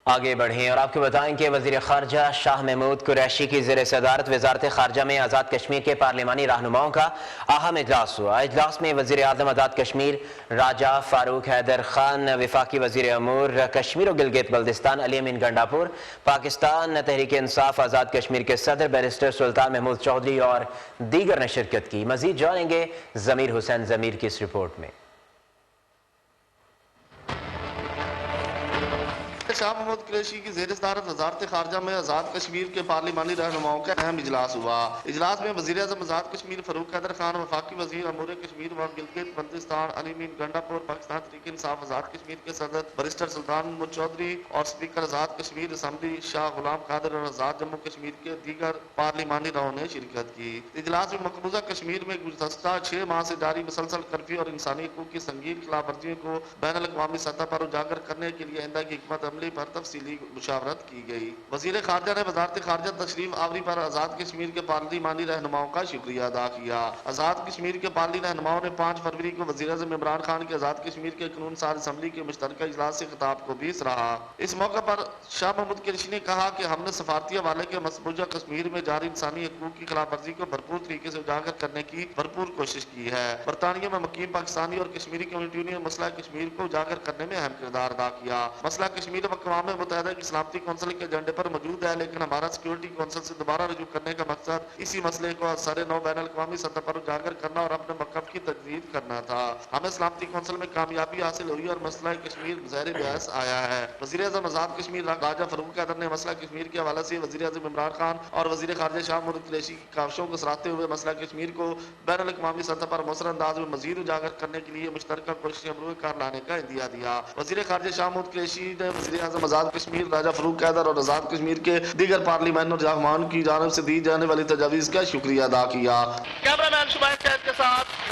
آگے بڑھیں اور آپ کو بتائیں کہ وزیر خارجہ شاہ محمود قریشی کی زیر صدارت وزارت خارجہ میں آزاد کشمیر کے پارلیمانی رہنماؤں کا اہم اجلاس ہوا۔ اجلاس میں وزیر اعظم آزاد کشمیر راجہ فاروق حیدر خان، وفاقی وزیر امور کشمیر و گلگت بلتستان علی امین گنڈاپور، پاکستان تحریک انصاف آزاد کشمیر کے صدر بیرسٹر سلطان محمود چودھری اور دیگر نے شرکت کی۔ مزید جانیں گے ضمیر حسین ضمیر کی اس رپورٹ میں۔ شاہ محمود قریشی کی زیر صدارت وزارت خارجہ میں آزاد کشمیر کے پارلیمانی رہنماؤں کا اہم اجلاس ہوا۔ اجلاس میں وزیر اعظم آزاد کشمیر فاروق حیدر خان، وفاقی وزیر امور کشمیر و گلگت بلتستان علی امین گنڈاپور، پاکستان تحریک انصاف آزاد کشمیر کے صدر بیرسٹر سلطان محمود چودھری اور اسپیکر آزاد کشمیر اسمبلی شاہ غلام قادر اور آزاد جموں کشمیر کے دیگر پارلیمانی رہنماؤں نے شرکت کی۔ اجلاس میں مقبوضہ کشمیر میں گزشتہ 6 ماہ سے جاری مسلسل کرفیو اور انسانی حقوق کی سنگین خلاف ورزیوں کو بین الاقوامی سطح پر اجاگر کرنے کے لیے آئندہ کی حکمت عملی پر تفصیلی مشاورت کی گئی۔ وزیر خارجہ نے وزارت خارجہ تشریف آوری پر آزاد کشمیر کے پارلیمانی رہنماؤں کا شکریہ ادا کیا۔ آزاد کشمیر کے پارلیمانی رہنماؤں نے 5 فروری کو وزیر اعظم عمران خان کے آزاد کشمیر کے قانون ساز اسمبلی کے مشترکہ اجلاس سے خطاب کو بھی سراہا۔ اس موقع پر شاہ محمود قریشی نے کہا کہ ہم نے سفارتی حوالے کے مقبوضہ کشمیر میں جاری انسانی حقوق کی خلاف ورزی کو بھرپور طریقے سے اجاگر کرنے کی بھرپور کوشش کی ہے۔ برطانیہ میں مقیم پاکستانی اور کشمیری کمیونٹیوں نے مسئلہ کشمیر کو اجاگر کرنے میں اہم کردار ادا کیا۔ مسئلہ کشمیر اقوام متحدہ کی سلامتی کونسل کے ایجنڈے پر موجود ہے، لیکن ہمارا سیکورٹی کونسل سے دوبارہ رجوع کرنے کا مقصد اسی مسئلے کو سر نو بین الاقوامی سطح پر اجاگر کرنا اور اپنے موقف کی تجدید کرنا تھا۔ ہمیں سلامتی کونسل میں کامیابی حاصل ہوئی اور مسئلہ کشمیر زیر بحث آیا ہے۔ وزیر اعظم آزاد کشمیر راجہ فاروق حیدر نے مسئلہ کشمیر کے حوالے سے وزیر اعظم عمران خان اور وزیر خارجہ شاہ محمود قریشی کی کاوشوں کو سراہتے ہوئے مسئلہ کشمیر کو بین الاقوامی سطح پر مؤثر انداز میں مزید اجاگر کرنے کے لیے مشترکہ کوششیں عمل میں کار لانے کا عندیہ دیا۔ وزیر خارجہ شاہ محمود قریشی نے وزیر اعظم آزاد کشمیر راجہ فاروق حیدر اور آزاد کشمیر کے دیگر پارلیمانی رہنماؤں کی جانب سے دی جانے والی تجاویز کا شکریہ ادا کیا۔ کیمرہ مین شمائل قید کے ساتھ